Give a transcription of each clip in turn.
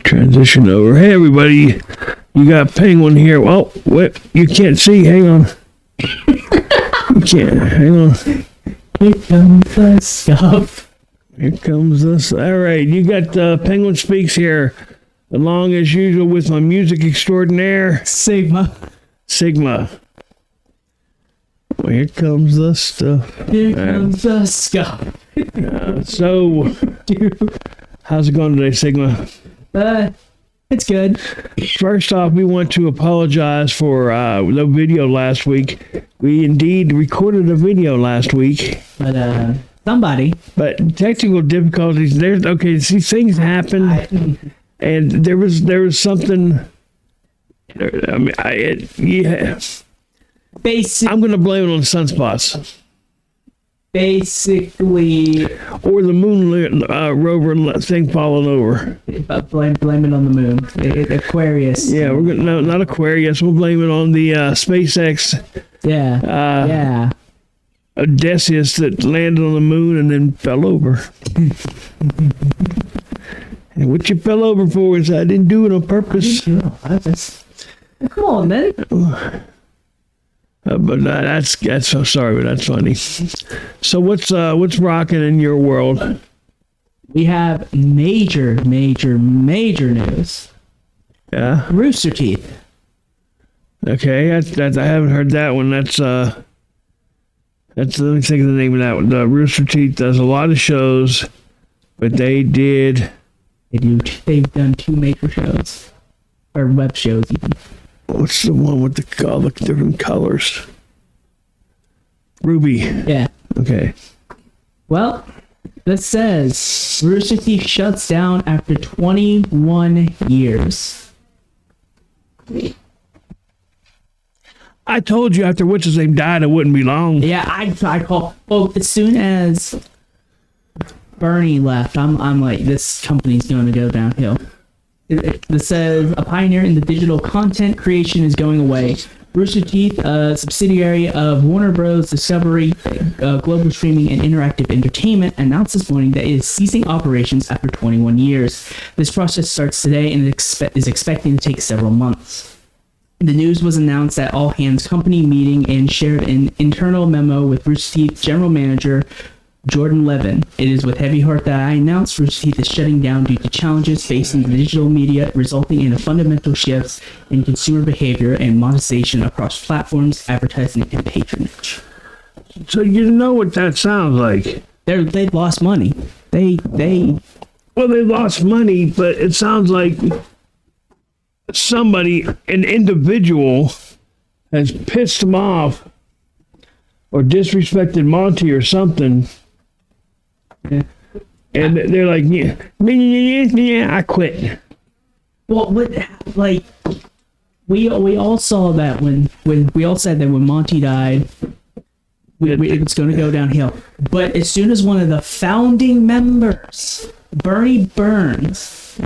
Transition over. Hey, everybody. You got Penguin here. Well, what? You can't see. Hang on. You can't. Hang on. Here comes the stuff. Here comes this. All right. You got Penguin Speaks here. Along as usual with my music extraordinaire, Sigma. Well, here comes the stuff. Here comes the stuff. So, how's it going today, Sigma? It's good. First off, we want to apologize for the video last week. We indeed recorded a video last week. But, somebody. But technical difficulties, see, things happen. And there was something, I'm going to blame it on sunspots. Basically, or the moon rover thing falling over. Blame it on the moon. Aquarius. Yeah, we're gonna no, not Aquarius. We'll blame it on the SpaceX. Yeah. Odysseus that landed on the moon and then fell over. And what you fell over for is I didn't do it on purpose. Come on, man. But that's so sorry, but that's funny. So what's rocking in your world? We have major news. Yeah. Rooster Teeth. Okay, that's I haven't heard that one. That's let me think of the name of that one. Rooster Teeth does a lot of shows, but they've done 2 major shows, or web shows even. What's the one with all the different colors? Ruby. Yeah. Okay. Well, this says Rooster Teeth shuts down after 21 years. I told you after what's his name died, it wouldn't be long. Yeah, I call. Well, as soon as Bernie left, I'm like, this company's going to go downhill. It says a pioneer in the digital content creation is going away. Rooster Teeth, a subsidiary of Warner Bros. Discovery, Global Streaming and Interactive Entertainment, announced this morning that it is ceasing operations after 21 years. This process starts today and is expecting to take several months. The news was announced at all hands company meeting and shared an internal memo with Rooster Teeth general manager Jordan Levin. It is with heavy heart that I announce Rooster Teeth is shutting down due to challenges facing the digital media, resulting in a fundamental shifts in consumer behavior and monetization across platforms, advertising, and patronage. So you know what that sounds like? They've lost money. They lost money, but it sounds like somebody, an individual, has pissed them off or disrespected Monty or something. Yeah. And they're like, yeah, I quit. Well, we all saw that when we all said that when Monty died, it was going to go downhill. But as soon as one of the founding members, Bernie Burns,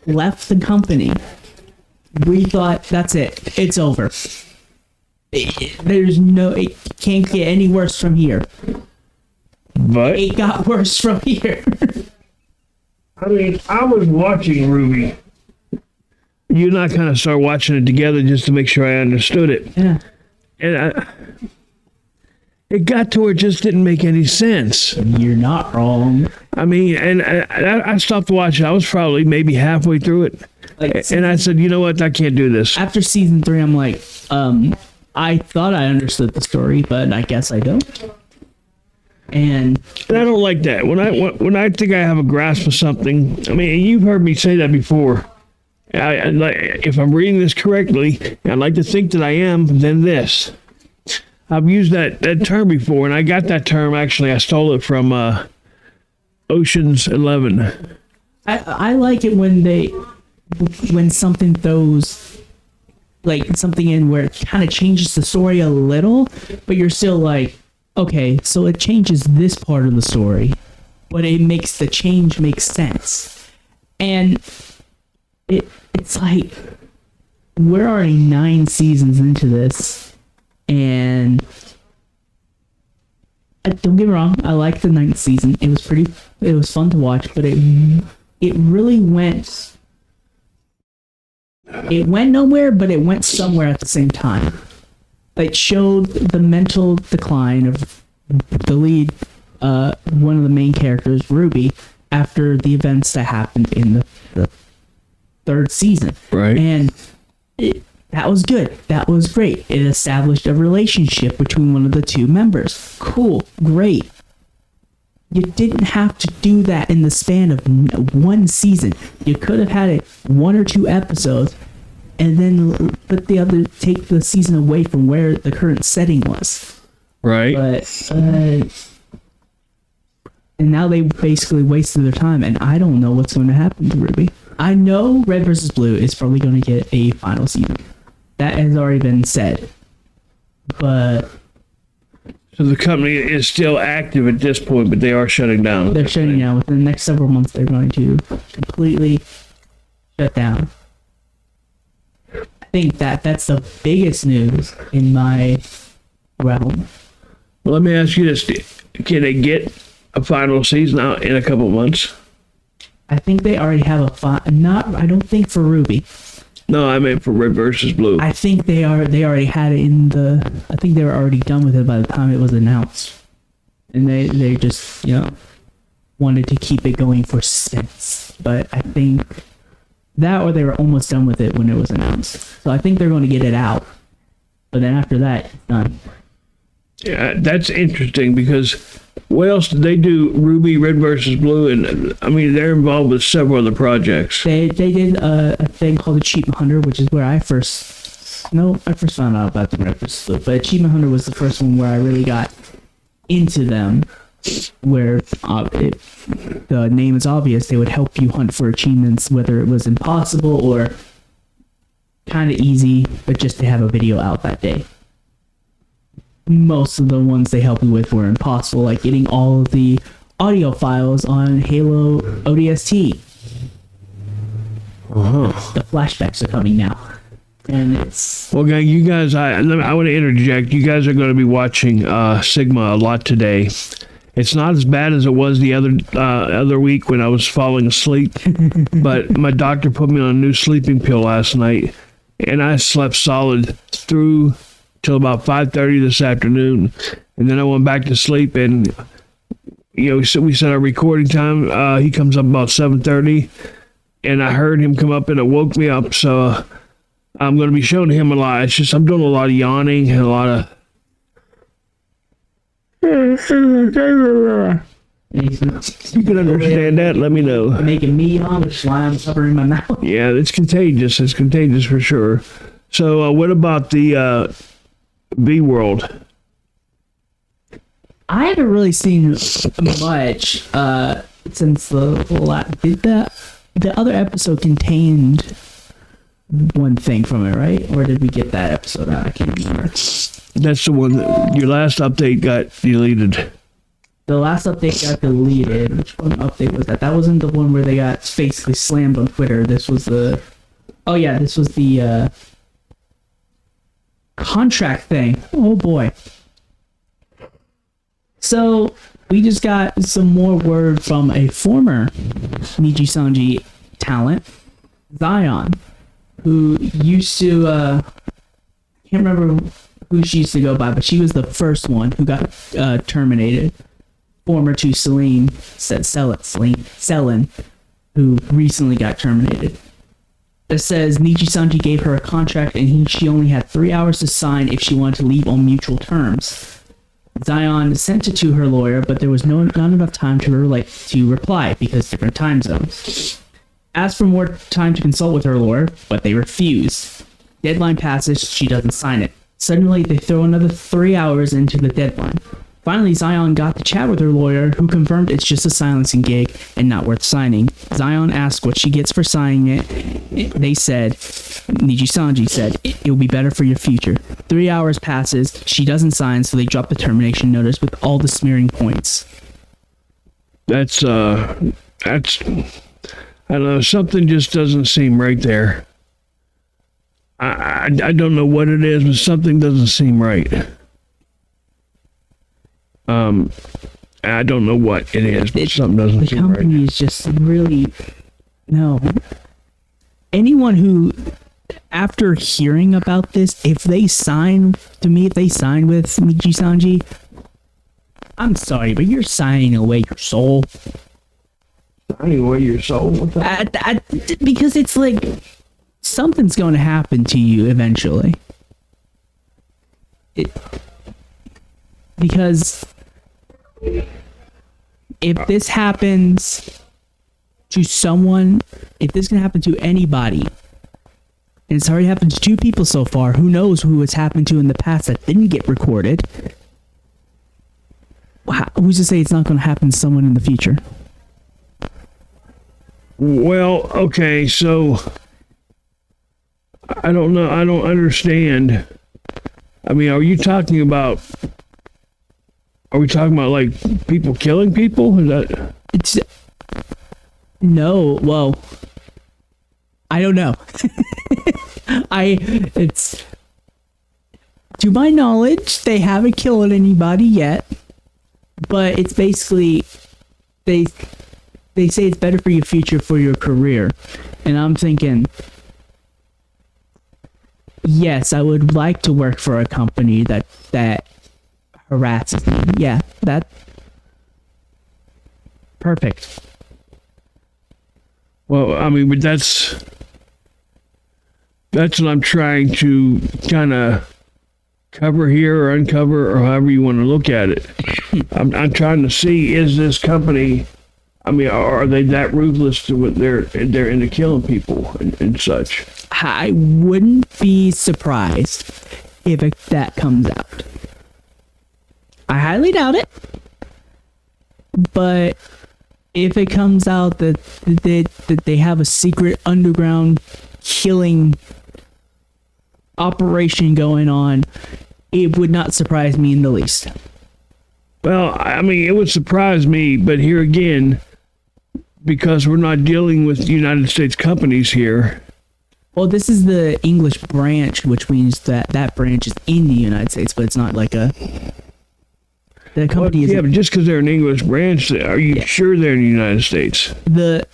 left the company, we thought, that's it. It's over. It can't get any worse from here. But it got worse from here. I mean, I was watching Ruby. You and I kind of started watching it together just to make sure I understood it. Yeah. And it got to where it just didn't make any sense. You're not wrong. I mean, and I stopped watching. I was probably maybe halfway through it. And I said, you know what? I can't do this. After season 3, I'm like, I thought I understood the story, but I guess I don't. And I don't like that. When I think I have a grasp of something, I mean, you've heard me say that before. If I'm reading this correctly, I'd like to think that I am, then this. I've used that term before, and I got that term, actually. I stole it from Ocean's 11. I like it when something throws like something in where it kind of changes the story a little, but you're still like, okay, so it changes this part of the story, but it makes the change make sense. And it's like, we're already 9 seasons into this, and don't get me wrong, I liked the ninth season. It was fun to watch, but it really went nowhere, but it went somewhere at the same time. It showed the mental decline of the lead, one of the main characters, Ruby, after the events that happened in the third season. Right. And that was good. That was great. It established a relationship between one of the two members. Cool. Great. You didn't have to do that in the span of one season. You could have had it 1 or 2 episodes and then take the season away from where the current setting was. Right. But, and now they basically wasted their time, and I don't know what's going to happen to Ruby. I know Red vs. Blue is probably going to get a final season. That has already been said. But So the company is still active at this point, but they are shutting down. they're shutting down. Within the next several months, they're going to completely shut down. I think that's the biggest news in my realm. Well, let me ask you this. Can they get a final season out in a couple months? I think they already have I don't think for Ruby. No, I meant for Red versus Blue. I think they already had it I think they were already done with it by the time it was announced. And they just, wanted to keep it going for suspense. But I think that, or they were almost done with it when it was announced. So I think they're going to get it out. But then after that, it's done. Yeah, that's interesting because what else did they do? Ruby, Red versus Blue, and I mean they're involved with several other projects. They did a thing called Achievement Hunter, which is where I first found out about the Red vs. Blue. But Achievement Hunter was the first one where I really got into them, where the name is obvious. They would help you hunt for achievements, whether it was impossible or kind of easy, but just to have a video out that day. Most of the ones they helped me with were impossible, like getting all of the audio files on Halo ODST. The flashbacks are coming now. And it's... Well, guys, you guys, I want to interject. You guys are going to be watching Sigma a lot today. It's not as bad as it was the other week when I was falling asleep, but my doctor put me on a new sleeping pill last night, and I slept solid through till about 5:30 this afternoon, and then I went back to sleep. And so we set our recording time. He comes up about 7:30, and I heard him come up, and it woke me up. So I'm going to be showing him a lot. It's just I'm doing a lot of yawning and a lot of. You can understand that. Let me know. Making me yawn, which is why I'm covering my mouth. Yeah, it's contagious. It's contagious for sure. So what about the B World? I haven't really seen much since the other episode contained one thing from it, right? Or did we get that episode out? I can't remember. That's the one that your last update got deleted. The last update got deleted. Which one update was that? That wasn't the one where they got basically slammed on Twitter. This was the contract thing. Oh boy. So we just got some more word from a former Niji Sanji talent, Zion, who used to can't remember who she used to go by, but she was the first one who got terminated. Former to Selene, who recently got terminated. It says Niji Sanji gave her a contract and she only had 3 hours to sign if she wanted to leave on mutual terms. Zion sent it to her lawyer, but there was not enough time to reply because different time zones. Asked for more time to consult with her lawyer, but they refused. Deadline passes, she doesn't sign it. Suddenly, they throw another 3 hours into the deadline. Finally, Zion got to chat with her lawyer, who confirmed it's just a silencing gig and not worth signing. Zion asked what she gets for signing it. Niji Sanji said, it'll be better for your future. 3 hours passes, she doesn't sign, so they drop the termination notice with all the smearing points. That's I don't know, something just doesn't seem right there. I don't know what it is, but something doesn't seem right. I don't know what it is, but something The doesn't seem company right. is just really no. Anyone who, after hearing about this, if they sign with Michi Sanji, I'm sorry, but you're signing away your soul. Anyway, your soul. What the- Because it's like something's going to happen to you eventually. Because if this happens to someone, if this can happen to anybody, and it's already happened to 2 people so far, who knows who it's happened to in the past that didn't get recorded? Who's to say it's not going to happen to someone in the future? Well, okay, so I don't know. I don't understand. I mean, are we talking about like people killing people? Is that It's no. Well, I don't know. It's to my knowledge, they haven't killed anybody yet, but it's basically they say it's better for your future, for your career, and I'm thinking, yes, I would like to work for a company that harasses me. Yeah, that perfect. well? I mean, but that's what I'm trying to kind of cover here or uncover or however you want to look at it. I'm trying to see, is this company? I mean, are they that ruthless to what they're into killing people and such? I wouldn't be surprised if that comes out. I highly doubt it, but if it comes out that they have a secret underground killing operation going on, it would not surprise me in the least. Well, I mean, it would surprise me, but here again, because we're not dealing with United States companies here. Well, this is the English branch, which means that branch is in the United States, but it's not like a. The company is Yeah, but just because they're an English branch, are you sure they're in the United States? the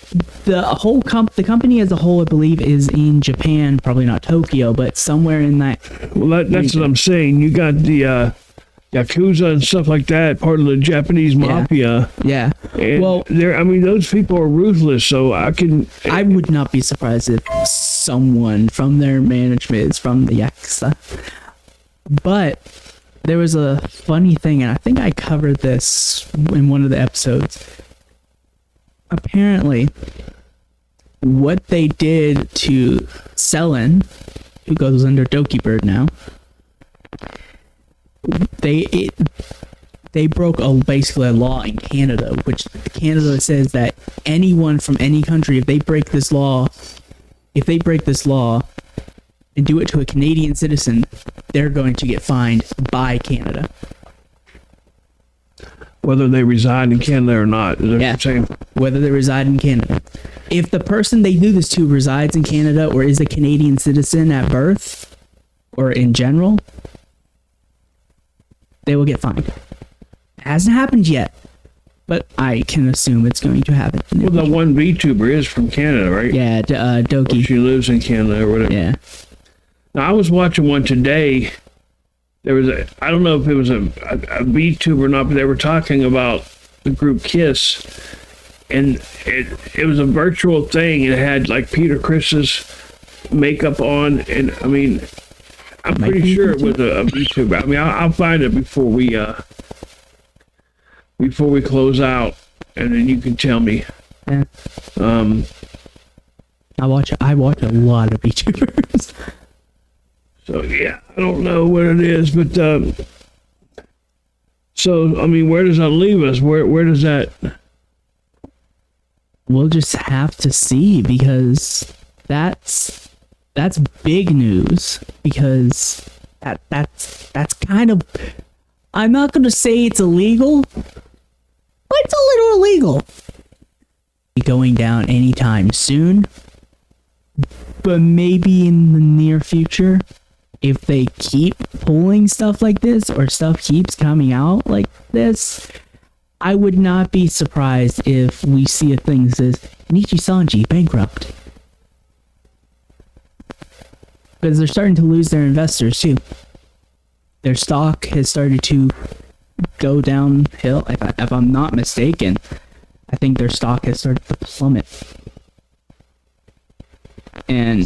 whole the company as a whole, I believe, is in Japan, probably not Tokyo, but somewhere in that. Well, that's what I'm saying. You got the Yakuza and stuff like that, part of the Japanese mafia. Yeah. And Well, I mean, those people are ruthless, so I would not be surprised if someone from their management is from the Yakuza. But there was a funny thing, and I think I covered this in one of the episodes. Apparently, what they did to Selen, who goes under Doki Bird now, they broke basically a law in Canada, which Canada says that anyone from any country, if they break this law and do it to a Canadian citizen, they're going to get fined by Canada. whether they reside in Canada or not. Is that Yeah. what you're saying? Whether they reside in Canada. If the person they do this to resides in Canada or is a Canadian citizen at birth or in general, they will get fined. It hasn't happened yet, but I can assume it's going to happen. Well, the one VTuber is from Canada, right? Yeah, Doki. She lives in Canada or whatever. Yeah. Now, I was watching one today. There was I don't know if it was a VTuber or not, but they were talking about the group Kiss. And it was a virtual thing. It had like Peter Chris's makeup on. And I mean, I'm pretty sure it was a VTuber. I mean, I'll find it before we close out. And then you can tell me. Yeah. I watch a lot of VTubers. So yeah, I don't know what it is, but so I mean, where does that leave us? Where does that? We'll just have to see, because that's big news, because that's kind of, I'm not going to say it's illegal, but it's a little illegal. Going down anytime soon, but maybe in the near future. if they keep pulling stuff like this, or stuff keeps coming out like this, I would not be surprised if we see a thing that says Nichi Sanji bankrupt. Because they're starting to lose their investors too. Their stock has started to go downhill. If I'm not mistaken, I think their stock has started to plummet. And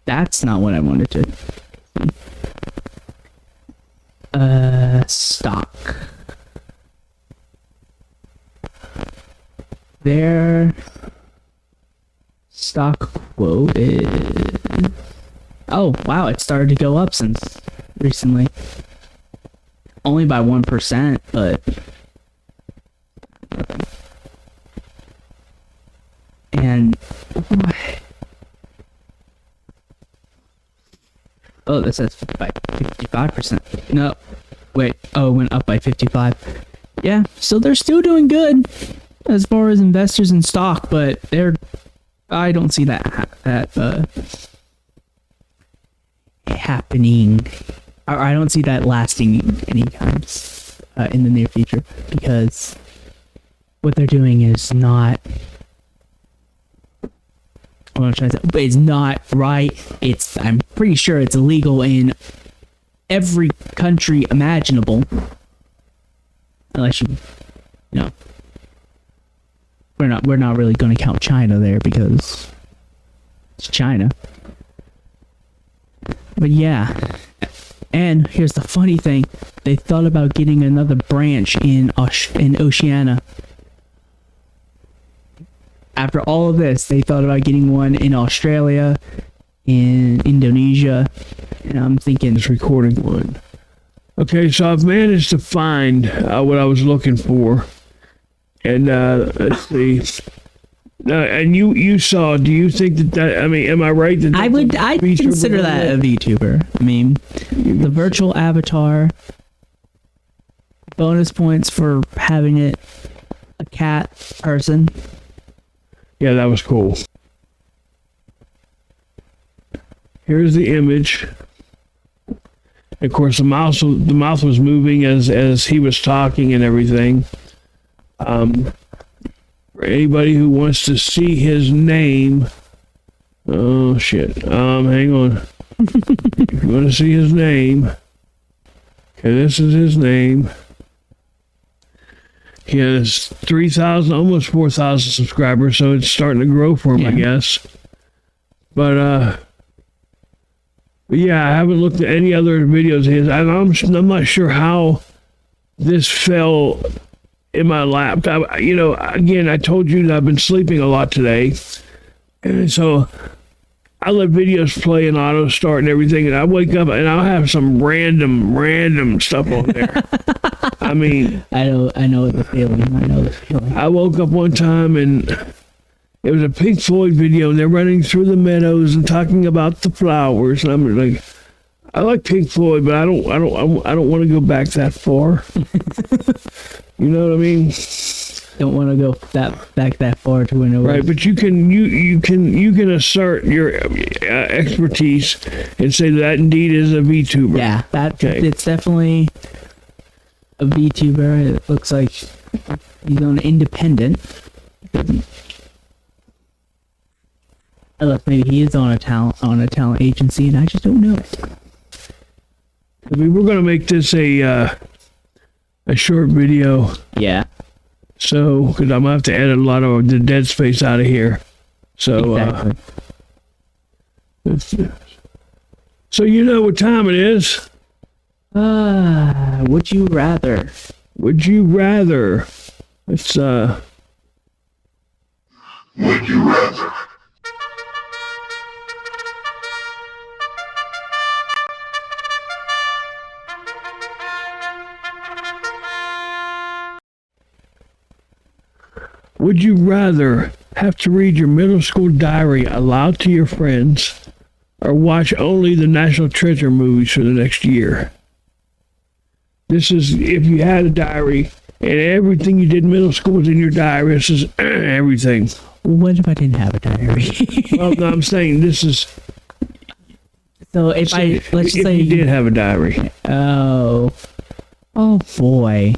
that's not what I wanted to. Stock. Their stock quote is... Oh, wow, it started to go up since recently. Only by 1%, but... And... Oh, this says by 55%. No, wait. Oh, it went up by 55. Yeah, so they're still doing good as far as investors in stock, but I don't see that happening. I don't see that lasting anytime in the near future, because what they're doing is not... What I'm trying to say, but it's not right. I'm pretty sure it's illegal in every country imaginable, unless you know, we're not really going to count China there because it's China. But yeah, and here's the funny thing: they thought about getting another branch in Oceania. After all of this, they thought about getting one in Australia, in Indonesia, and I'm thinking... It's recording one. Okay, so I've managed to find what I was looking for. And let's see. And you saw, do you think that, I mean, am I right? I'd consider that a VTuber. I mean, the virtual avatar, bonus points for having it a cat person. Yeah, that was cool. Here's the image. Of course, the mouth was moving as he was talking and everything. For anybody who wants to see his name, oh shit. Hang on. If you want to see his name, okay, this is his name. He has 3,000, almost 4,000 subscribers, so it's starting to grow for him, I guess. But yeah, I haven't looked at any other videos of his. I'm not sure how this fell in my lap. Again, I told you that I've been sleeping a lot today, and so I let videos play and auto start and everything, and I wake up and I'll have some random stuff on there. I mean, I know the feeling. I woke up one time and it was a Pink Floyd video, and they're running through the meadows and talking about the flowers, and I'm like, I like Pink Floyd, but I don't want to go back that far. You know what I mean? Don't want to go back that far to when it was. Right, but you can assert your expertise and say that indeed is a VTuber. Yeah, it's definitely a VTuber. It looks like he's on independent. Unless maybe he is on a talent agency, and I just don't know it. I mean, we're gonna make this a short video. Yeah. So, because I'm gonna have to edit a lot of the dead space out of here. So, exactly. So you know what time it is? Would you rather? Would you rather? It's Would you rather? Would you rather have to read your middle school diary aloud to your friends or watch only the National Treasure movies for the next year? This is if you had a diary and everything you did in middle school was in your diary. This is everything. What if I didn't have a diary? Well, no, I'm saying this is. So if let's if say you did have a diary. oh boy.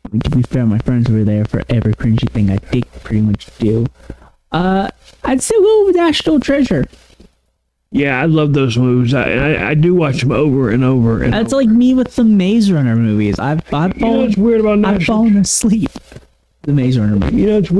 I mean, to be fair, my friends were there for every cringy thing I did pretty much do. I'd still go with National Treasure. Yeah, I love those movies. I do watch them over and over. And That's over. like me with the Maze Runner movies. I've You know what's weird about I've National? fallen asleep. The Maze Runner movie. You know what's